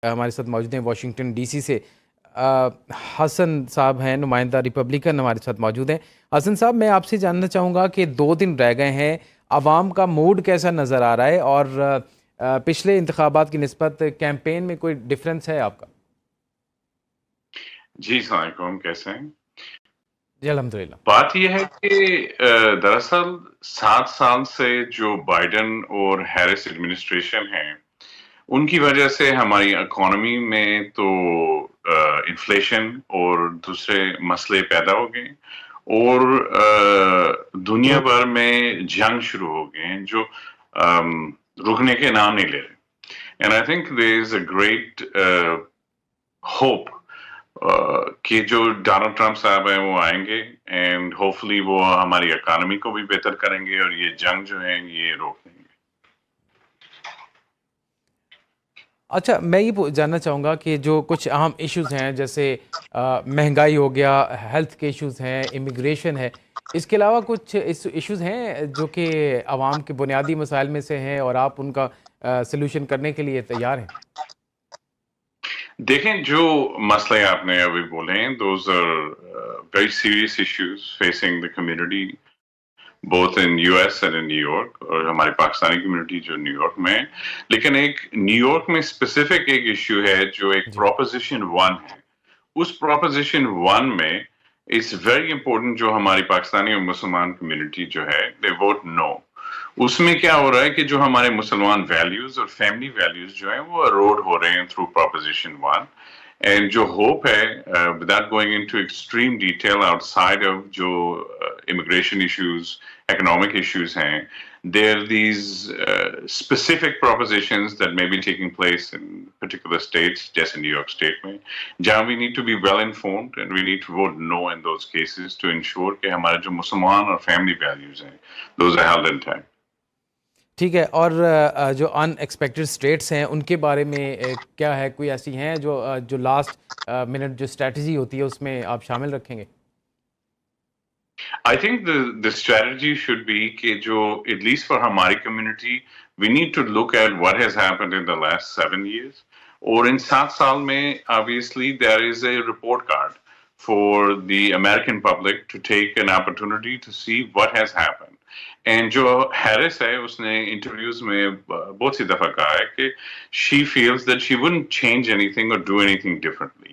ہمارے ساتھ موجود ہیں واشنگٹن ڈی سی سے حسن صاحب ہیں، نمائندہ ریپبلکن ہمارے ساتھ موجود ہیں۔ حسن صاحب، میں آپ سے جاننا چاہوں گا کہ 2 دن رہ گئے ہیں، عوام کا موڈ کیسا نظر آ رہا ہے اور پچھلے انتخابات کی نسبت کیمپین میں کوئی ڈفرینس ہے آپ کا؟ جی السلام علیکم، کیسے ہیں؟ جی الحمدللہ۔ بات یہ ہے کہ دراصل 7 سال سے جو بائیڈن اور ہیرس ایڈمنسٹریشن ہے ان کی وجہ سے ہماری اکانومی میں تو انفلیشن اور دوسرے مسئلے پیدا ہو گئے اور دنیا بھر میں جنگ شروع ہو گئے ہیں جو رکنے کے نام نہیں لے رہے۔ And I think there is a great hope کہ جو ڈونلڈ ٹرمپ صاحب ہیں وہ آئیں گے اینڈ ہوپفلی وہ ہماری اکانومی کو بھی بہتر کریں گے اور یہ جنگ جو ہے یہ روک دیں گے۔ اچھا، میں یہ جاننا چاہوں گا کہ جو کچھ اہم ایشوز ہیں جیسے مہنگائی ہو گیا، ہیلتھ کے ایشوز ہیں، امیگریشن ہے، اس کے علاوہ کچھ ایشوز ہیں جو کہ عوام کے بنیادی مسائل میں سے ہیں اور آپ ان کا سلوشن کرنے کے لیے تیار ہیں؟ دیکھیں، جو مسئلے آپ نے ابھی بولے ہیں those are very serious issues facing the community both in US and in new York, اور ہماری پاکستانی کمیونٹی جو نیو یارک میں ہے، لیکن ایک نیو یارک میں اسپیسیفک ایک ایشو ہے جو ایک پروپوزیشن 1 ہے۔ اس پروپوزیشن 1 میں اٹس ویری امپورٹنٹ جو ہماری پاکستانی اور مسلمان کمیونٹی جو ہے دے ووٹ نو۔ اس میں کیا ہو رہا ہے کہ جو ہمارے مسلمان ویلیوز اور فیملی ویلیوز جو ہیں وہ اروڈ ہو رہے ہیں تھرو پروپوزیشن 1۔ اینڈ جو ہوپ ہے without going into extreme detail out side of جو امیگریشن ایشوز، economic issues ہیں، there are these specific propositions that may be taking place in particular states جیسے نیو یارک اسٹیٹ میں، جہاں we need to be well informed and we need to vote no in those cases to ensure کہ ہمارے جو مسلمان اور family values ہیں those are held intact۔ ٹھیک ہے، اور جو ان ایکسپیکٹڈ اسٹیٹس ہیں ان کے بارے میں کیا ہے؟ کوئی ایسی ہیں جو لاسٹ منٹ جو اسٹریٹجی ہوتی ہے اس میں آپ شامل رکھیں گے؟ I think the strategy should be کہ جو at least for ہماری community we need to look at what has happened in the last 7 years، اور ان 7 سال میں obviously there is a report card for the American public to take an opportunity to see what has happened۔ And جو Harris ہے اس نے interviews میں بہت سی دفعہ کہا ہے کہ she feels that she wouldn't change anything or do anything differently۔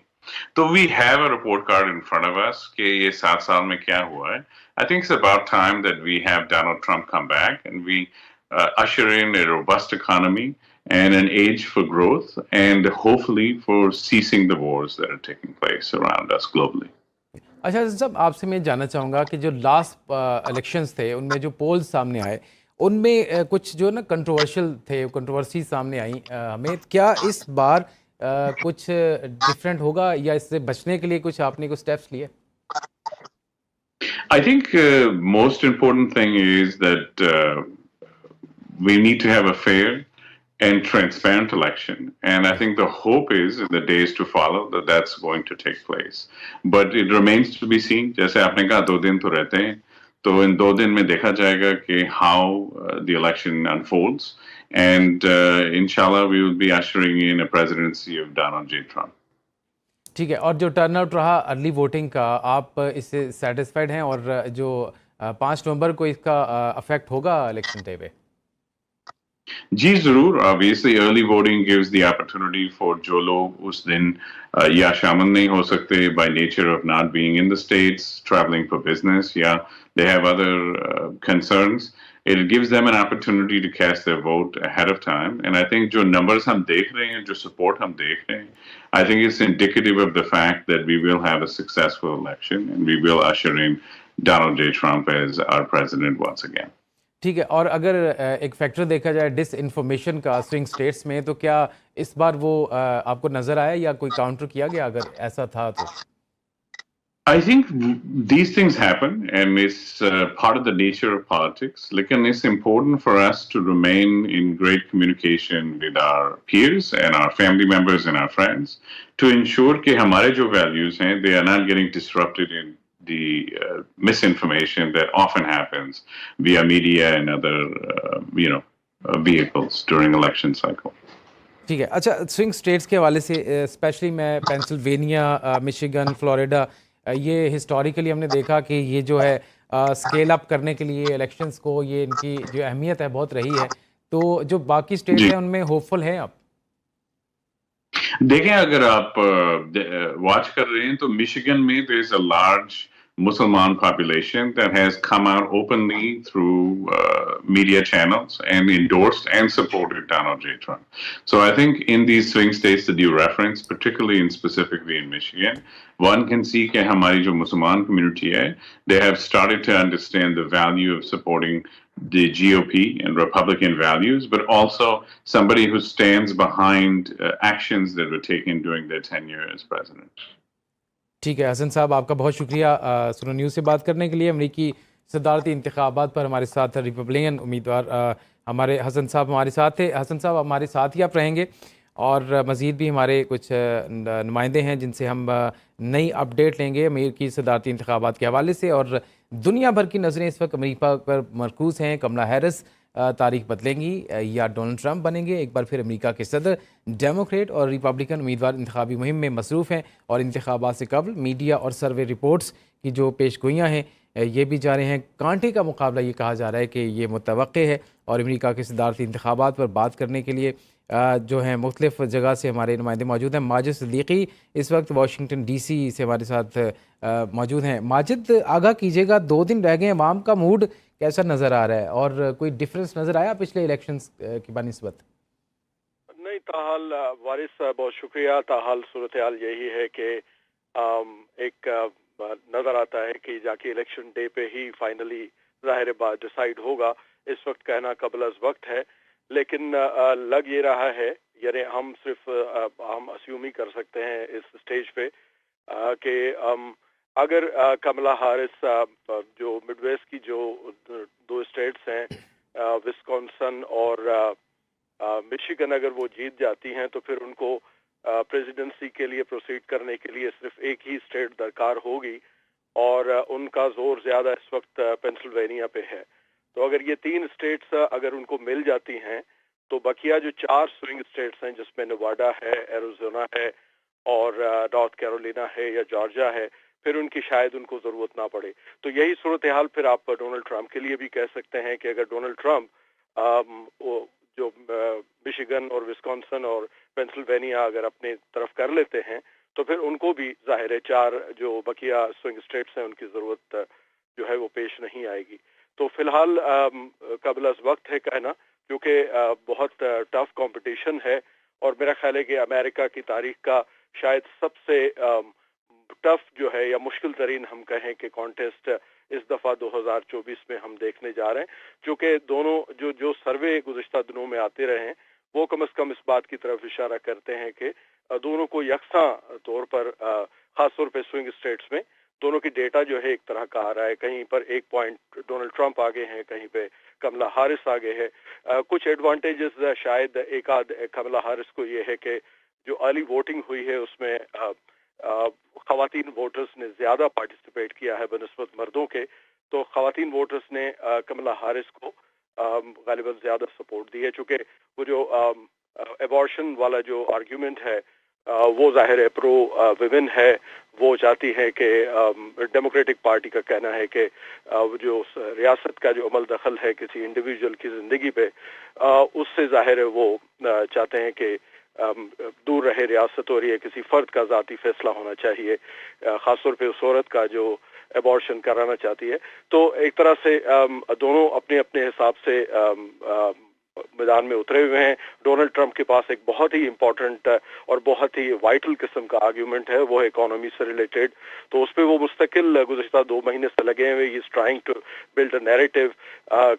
تو we have a report card in front of us کہ یہ 7 سال میں کیا ہوا ہے۔ I think it's about time that we have Donald Trump come back and we usher in a robust economy and an age for growth and hopefully for ceasing the wars that are taking place around us globally۔ اچھا صاحب، آپ سے میں جاننا چاہوں گا کہ جو last elections تھے ان میں جو پولز سامنے آئے ان میں کچھ جو نا کنٹروورشل تھے، کنٹروورسی سامنے آئیں ہمیں، کیا اس بار کچھ ڈفرینٹ ہوگا یا اس سے بچنے کے لیے کچھ آپ نے کوئی اسٹیپس لیے؟ I think most important thing is that we need to have a fair and transparent election, and I think the hope is in the days to follow that that's going to take place, but it remains to be seen۔ جیسے آپ نے کہا 2 دن تو رہتے ہیں، تو ان 2 دن میں دیکھا جائے گا کہ how the election unfolds and inshallah we will be ushering in a presidency of Donald J. Trump۔ ٹھیک ہے، اور جو ٹرن آؤٹ رہا ارلی ووٹنگ کا، آپ اس سے سیٹسفائڈ ہیں اور جو 5 نومبر کو اس کا افیکٹ ہوگا الیکشن ڈے پہ؟ جی ضرور، obviously early voting gives the opportunity for جو لوگ اس دن یا شامل نہیں ہو سکتے by nature of not being in the states, traveling for business، یا they have other concerns، it gives them an opportunity to cast their vote ahead of time۔ and I think جو numbers ہم دیکھ رہے ہیں، جو support ہم دیکھ رہے ہیں، I think it's indicative of the fact that we will have a successful election and we will usher in Donald J. Trump as our president once again۔ ٹھیک ہے، اور اگر ایک فیکٹر دیکھا جائے ڈس انفارمیشن کا سوئنگ اسٹیٹس میں، تو کیا اس بار وہ آپ کو نظر آیا یا کوئی کاؤنٹر کیا گیا اگر ایسا تھا تو؟ I think these things happen and it's part of the nature of politics. Lekin it's important for us to remain in great communication with our peers and our family members and our friends to ensure کہ ہمارے جو values ہیں they are not getting disrupted in the misinformation that often happens via media and other vehicles during election cycle۔ ٹھیک ہے. اچھا swing status کے حوالے سے اسپیشلی میں پینسلوینیا، مشیگن، فلوریڈا، یہ ہسٹوریکلی ہم نے دیکھا کہ یہ جو ہے اسکیل اپ کرنے کے لیے الیکشنز کو یہ ان کی جو اہمیت ہے بہت رہی ہے. تو جو باقی اسٹیٹس جی ہیں ان میں ہوپ فل ہیں آپ؟ دیکھیں، اگر آپ واچ کر رہے ہیں تو مشیگن میں there is a large Muslim population that has come out openly through media channels and endorsed and supported Donald J. Trump. So I think in these swing states that you reference, particularly and specifically in Michigan, one can see کہ ہماری جو مسلمان community ہے, they have started to understand the value of supporting the GOP and Republican values, but also somebody who stands behind actions that were taken during their tenure as president. ٹھیک ہے حسن صاحب، آپ کا بہت شکریہ سنو نیوز سے بات کرنے کے لیے. امریکی صدارتی انتخابات پر ہمارے ساتھ ریپبلین امیدوار ہمارے حسن صاحب ہمارے ساتھ تھے. حسن صاحب ہمارے ساتھ ہی آپ رہیں گے، اور مزید بھی ہمارے کچھ نمائندے ہیں جن سے ہم نئی اپڈیٹ لیں گے امریکی صدارتی انتخابات کے حوالے سے. اور دنیا بھر کی نظریں اس وقت امریکہ پر مرکوز ہیں. کملا ہیرس تاریخ بدلیں گی یا ڈونلڈ ٹرمپ بنیں گے ایک بار پھر امریکہ کے صدر؟ ڈیموکریٹ اور ریپبلکن امیدوار انتخابی مہم میں مصروف ہیں، اور انتخابات سے قبل میڈیا اور سروے رپورٹس کی جو پیش گوئیاں ہیں یہ بھی جا رہے ہیں. کانٹے کا مقابلہ یہ کہا جا رہا ہے کہ یہ متوقع ہے. اور امریکہ کے صدارتی انتخابات پر بات کرنے کے لیے جو ہیں مختلف جگہ سے ہمارے نمائندے موجود ہیں. ماجد صدیقی اس وقت واشنگٹن ڈی سی سے ہمارے ساتھ موجود ہیں. ماجد، آگاہ کیجیے گا، 2 دن رہ گئے، عوام کا موڈ کیسا نظر آ رہا ہے، اور کوئی ڈفرینس نظر آیا پچھلے الیکشنز کی بنسبت؟ نہیں، تاحال وارث بہت شکریہ. تاحال صورتحال یہی ہے کہ ایک نظر آتا ہے کہ جا کے الیکشن ڈے پہ ہی فائنلی ظاہر بات ڈیسائیڈ ہوگا. اس وقت کہنا قبل از وقت ہے، لیکن لگ یہ رہا ہے، یعنی ہم صرف ہم اسیوم ہی کر سکتے ہیں اس سٹیج پہ کہ اگر کملا ہارس جو مڈ ویسٹ کی جو 2 اسٹیٹس ہیں وسکونسن اور مشیگن، اگر وہ جیت جاتی ہیں تو پھر ان کو پریزیڈنسی کے لیے پروسیڈ کرنے کے لیے صرف ایک ہی اسٹیٹ درکار ہوگی، اور ان کا زور زیادہ اس وقت پینسلوینیا پہ ہے. تو اگر یہ 3 اسٹیٹس اگر ان کو مل جاتی ہیں تو بقیہ جو 4 سوئنگ اسٹیٹس ہیں جس میں نیواڈا ہے، ایریزونا ہے اور نارتھ کیرولینا ہے یا جارجیا ہے، پھر ان کی شاید ان کو ضرورت نہ پڑے. تو یہی صورتحال پھر آپ ڈونلڈ ٹرمپ کے لیے بھی کہہ سکتے ہیں کہ اگر ڈونلڈ ٹرمپ جو مشیگن اور وسکونسن اور پینسلوینیا اگر اپنے طرف کر لیتے ہیں تو پھر ان کو بھی ظاہر ہے 4 جو بقیہ سوئنگ اسٹیٹس ہیں ان کی ضرورت جو ہے وہ پیش نہیں آئے گی. تو فی الحال قبل از وقت ہے کہنا، کیونکہ بہت ٹف کمپٹیشن ہے، اور میرا خیال ہے کہ امریکہ کی تاریخ کا شاید سب سے ٹف جو ہے یا مشکل ترین ہم کہیں کہ کانٹیسٹ اس دفعہ 2024 میں ہم دیکھنے جا رہے ہیں. چونکہ دونوں جو سروے گزشتہ دنوں میں آتے رہے ہیں وہ کم از کم اس بات کی طرف اشارہ کرتے ہیں کہ دونوں کو یکساں طور پر خاص طور پہ سوئنگ اسٹیٹس میں دونوں کی ڈیٹا جو ہے ایک طرح کا آ رہا ہے. کہیں پر 1 پوائنٹ ڈونلڈ ٹرمپ آگے ہیں، کہیں پہ کملا ہارس آگے ہے. کچھ ایڈوانٹیجز شاید ایک آدھ کملا ہارس کو یہ ہے کہ جو ارلی ووٹنگ ہوئی ہے اس میں خواتین ووٹرز نے زیادہ پارٹیسپیٹ کیا ہے بنسبت مردوں کے. تو خواتین ووٹرز نے کملا ہارس کو غالباً زیادہ سپورٹ دی ہے، چونکہ وہ جو ایبارشن والا جو آرگیومنٹ ہے وہ ظاہر ہے پرو ویمن ہے. وہ چاہتی ہے کہ ڈیموکریٹک پارٹی کا کہنا ہے کہ جو ریاست کا جو عمل دخل ہے کسی انڈیویجول کی زندگی پہ، اس سے ظاہر ہے وہ چاہتے ہیں کہ دور رہے ریاست، اور یہ کسی فرد کا ذاتی فیصلہ ہونا چاہیے، خاص طور پہ اس عورت کا جو ایبارشن کرانا چاہتی ہے. تو ایک طرح سے دونوں اپنے اپنے حساب سے میدان میں اترے ہوئے ہیں. ڈونلڈ ٹرمپ کے پاس ایک بہت ہی امپورٹنٹ اور بہت ہی وائٹل قسم کا آرگیومنٹ ہے، وہ ہے اکانومی سے ریلیٹڈ. تو اس پہ وہ مستقل گزشتہ 2 مہینے سے لگے ہوئے. He is trying to build a narrative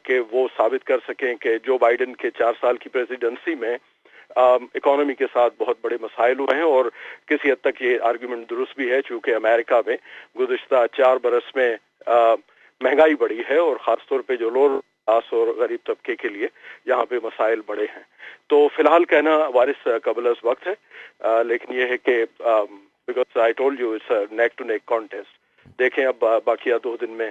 کہ وہ ثابت کر سکیں کہ جو بائیڈن کے 4 سال کی پریزیڈنسی میں اکانومی کے ساتھ بہت بڑے مسائل ہوئے ہیں. اور کسی حد تک یہ آرگیومنٹ درست بھی ہے، چونکہ امریکہ میں گزشتہ 4 برس میں مہنگائی بڑھی ہے، اور خاص طور پہ جو لوور کلاس اور غریب طبقے کے لیے یہاں پہ مسائل بڑے ہیں. تو فی الحال کہنا وارث قبل از وقت ہے، لیکن یہ ہے کہ because I told you it's neck to neck contest. دیکھیں اب باقیہ 2 دن میں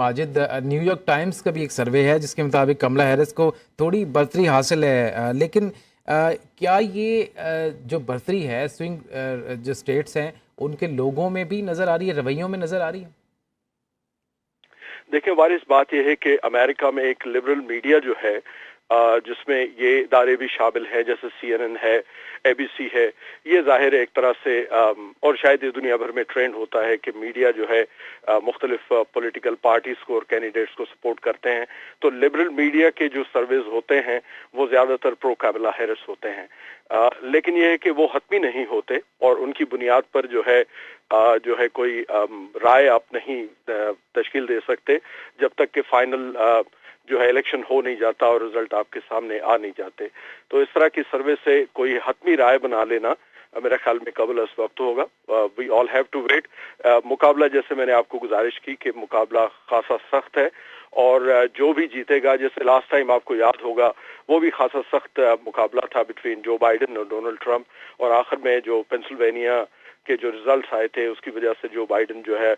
ماجد, نیو یارک ٹائمز کا بھی ایک سروے ہے جس کے مطابق کملا ہیرس کو تھوڑی برتری حاصل ہے, لیکن کیا یہ جو برتری ہے سوئنگ جو اسٹیٹس ہیں ان کے لوگوں میں بھی نظر آ رہی ہے, رویوں میں نظر آ رہی ہے؟ دیکھیں وارث, بات یہ ہے کہ امریکہ میں ایک لبرل میڈیا جو ہے جس میں یہ ادارے بھی شامل ہیں جیسے CNN ہے, ABC ہے, یہ ظاہر ہے ایک طرح سے اور شاید یہ دنیا بھر میں ٹرینڈ ہوتا ہے کہ میڈیا جو ہے مختلف پولیٹیکل پارٹیز کو اور کینڈیڈیٹس کو سپورٹ کرتے ہیں. تو لبرل میڈیا کے جو سرویز ہوتے ہیں وہ زیادہ تر پرو کملا ہیرس ہوتے ہیں, لیکن یہ ہے کہ وہ حتمی نہیں ہوتے اور ان کی بنیاد پر جو ہے کوئی رائے آپ نہیں تشکیل دے سکتے جب تک کہ فائنل جو ہے الیکشن ہو نہیں جاتا اور رزلٹ آپ کے سامنے آ نہیں جاتے. تو اس طرح کی سروے سے کوئی حتمی رائے بنا لینا میرے خیال میں قبل اس وقت ہوگا. وی آل ہیو ٹو ویٹ. مقابلہ جیسے میں نے آپ کو گزارش کی کہ مقابلہ خاصا سخت ہے اور جو بھی جیتے گا, جیسے لاسٹ ٹائم آپ کو یاد ہوگا وہ بھی خاصا سخت مقابلہ تھا بٹوین جو بائیڈن اور ڈونلڈ ٹرمپ, اور آخر میں جو پینسلوینیا کے جو ریزلٹس آئے تھے اس کی وجہ سے جو بائیڈن جو ہے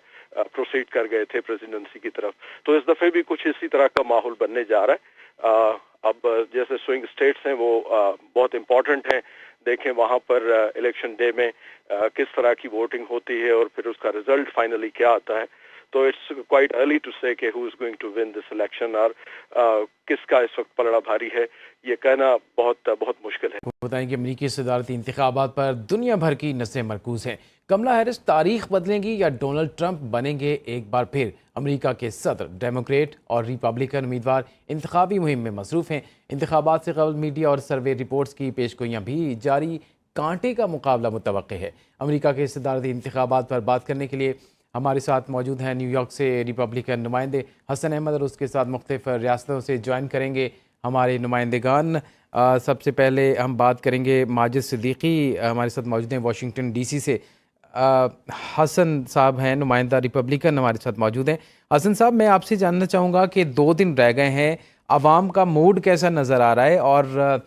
پروسیڈ کر گئے تھے پریزیڈنسی کی طرف. تو اس دفعہ بھی کچھ اسی طرح کا ماحول بننے جا رہا ہے. اب جیسے سوئنگ اسٹیٹس ہیں وہ بہت امپورٹنٹ ہیں, دیکھیں وہاں پر الیکشن ڈے میں کس طرح کی ووٹنگ ہوتی ہے اور پھر اس کا رزلٹ فائنلی کیا آتا ہے. تو it's quite early to say کہ he is going to win this election, اور کس کا اس وقت پلڑا بھاری ہے یہ کہنا بہت بہت مشکل ہے. بتائیں کہ امریکی صدارتی انتخابات پر دنیا بھر کی نظریں مرکوز ہیں. کملا ہیرس تاریخ بدلیں گی یا ڈونلڈ ٹرمپ بنیں گے ایک بار پھر امریکہ کے صدر؟ ڈیموکریٹ اور ریپبلکن امیدوار انتخابی مہم میں مصروف ہیں. انتخابات سے قبل میڈیا اور سروے رپورٹس کی پیشگوئیاں بھی جاری, کانٹے کا مقابلہ متوقع ہے. امریکہ کے صدارتی انتخابات پر بات کرنے کے لیے ہمارے ساتھ موجود ہیں نیو یارک سے ریپبلکن نمائندے حسن احمد, اور اس کے ساتھ مختلف ریاستوں سے جوائن کریں گے ہمارے نمائندگان. سب سے پہلے ہم بات کریں گے ماجد صدیقی, ہمارے ساتھ موجود ہیں واشنگٹن ڈی سی سے. حسن صاحب ہیں نمائندہ ریپبلکن, ہمارے ساتھ موجود ہیں. حسن صاحب, میں آپ سے جاننا چاہوں گا کہ 2 دن رہ گئے ہیں, عوام کا موڈ کیسا نظر آ رہا ہے اور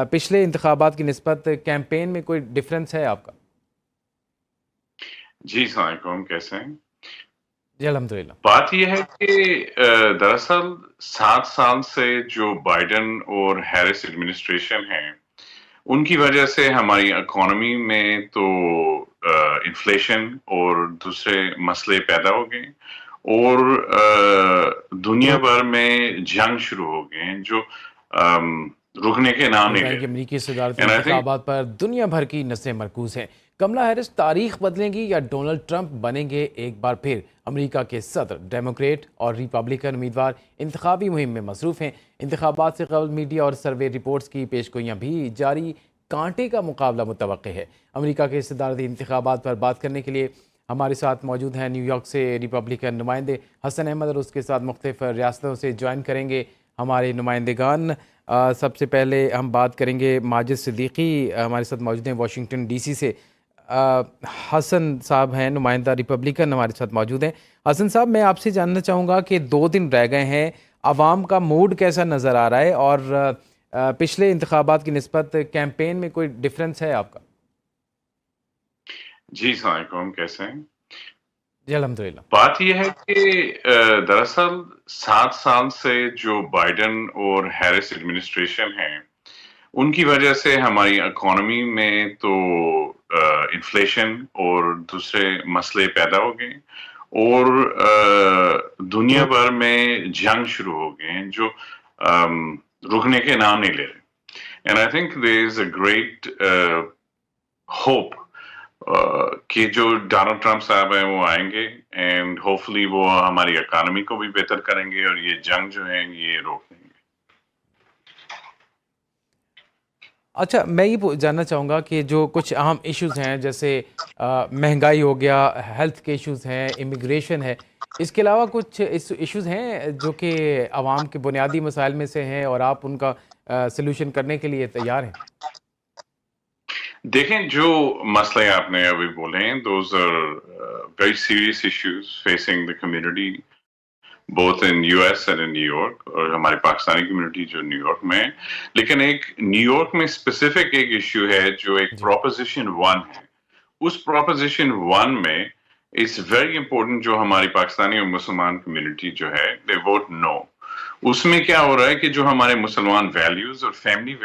پچھلے انتخابات کی نسبت کیمپین میں کوئی ڈفرینس ہے آپ کا؟ جی السلام علیکم, کیسے ہیں؟ جی الحمدللہ. بات یہ ہے کہ دراصل 7 سال سے جو بائیڈن اور ہیرس ایڈمنسٹریشن ہے ان کی وجہ سے ہماری اکانومی میں تو انفلیشن اور دوسرے مسئلے پیدا ہو گئے, اور دنیا بھر میں جنگ شروع ہو گئے ہیں جو رکنے کے نام نہیں لے بتائیں کہ رہے. امریکی صدارتی And I think انتخابات پر دنیا بھر کی نظریں مرکوز ہیں. کملا ہیرس تاریخ بدلیں گی یا ڈونلڈ ٹرمپ بنیں گے ایک بار پھر امریکہ کے صدر؟ ڈیموکریٹ اور ریپبلکن امیدوار انتخابی مہم میں مصروف ہیں. انتخابات سے قبل میڈیا اور سروے رپورٹس کی پیشگوئیاں بھی جاری, کانٹے کا مقابلہ متوقع ہے. امریکہ کے صدارتی انتخابات پر بات کرنے کے لیے ہمارے ساتھ موجود ہیں نیو یارک سے ریپبلکن نمائندے حسن احمد, اور اس کے ساتھ مختلف ریاستوں سے جوائن کریں گے ہمارے نمائندگان. سب سے پہلے ہم بات کریں گے ماجد صدیقی, ہمارے ساتھ موجود ہیں واشنگٹن ڈی سی سے. حسن صاحب ہیں نمائندہ ریپبلکن, ہمارے ساتھ موجود ہیں. حسن صاحب, میں آپ سے جاننا چاہوں گا کہ 2 دن رہ گئے ہیں, عوام کا موڈ کیسا نظر آ رہا ہے اور پچھلے انتخابات کی نسبت کیمپین میں کوئی ڈفرینس ہے آپ کا؟ جی السلام علیکم, کیسے ہیں؟ جی الحمدللہ. بات یہ ہے کہ دراصل 7 سال سے جو بائیڈن اور ہیرس ایڈمنسٹریشن ہے ان کی وجہ سے ہماری اکانومی میں تو انفلیشن اور دوسرے مسئلے پیدا ہو گئے, اور دنیا بھر میں جنگ شروع ہو گئے ہیں جو رکنے کے نام نہیں لے رہے. And I think there is a great hope کہ جو ڈونلڈ ٹرمپ صاحب ہیں وہ آئیں گے اینڈ ہوپفلی وہ ہماری اکانومی کو بھی بہتر کریں گے اور یہ جنگ جو ہے یہ روک دیں گے. اچھا, میں یہ جاننا چاہوں گا کہ جو کچھ اہم ایشوز ہیں جیسے مہنگائی ہو گیا, ہیلتھ کے ایشوز ہیں, امیگریشن ہے, اس کے علاوہ کچھ ایشوز ہیں جو کہ عوام کے بنیادی مسائل میں سے ہیں اور آپ ان کا سلوشن کرنے کے لیے تیار ہیں؟ دیکھیں جو مسئلے آپ نے ابھی بولے ہیں those are very serious issues facing the community both in US and in New York, اور ہماری پاکستانی کمیونٹی جو نیو یارک میں ہے. لیکن ایک نیو یارک میں اسپیسیفک ایک ایشو ہے جو ایک پروپوزیشن 1 ہے. اس پروپوزیشن 1 میں It's very important جو ہماری پاکستانی اور مسلمان کمیونٹی جو ہے they vote no. اس میں کیا ہو رہا ہے کہ جو ہمارے مسلمان ویلیوز اور فیملی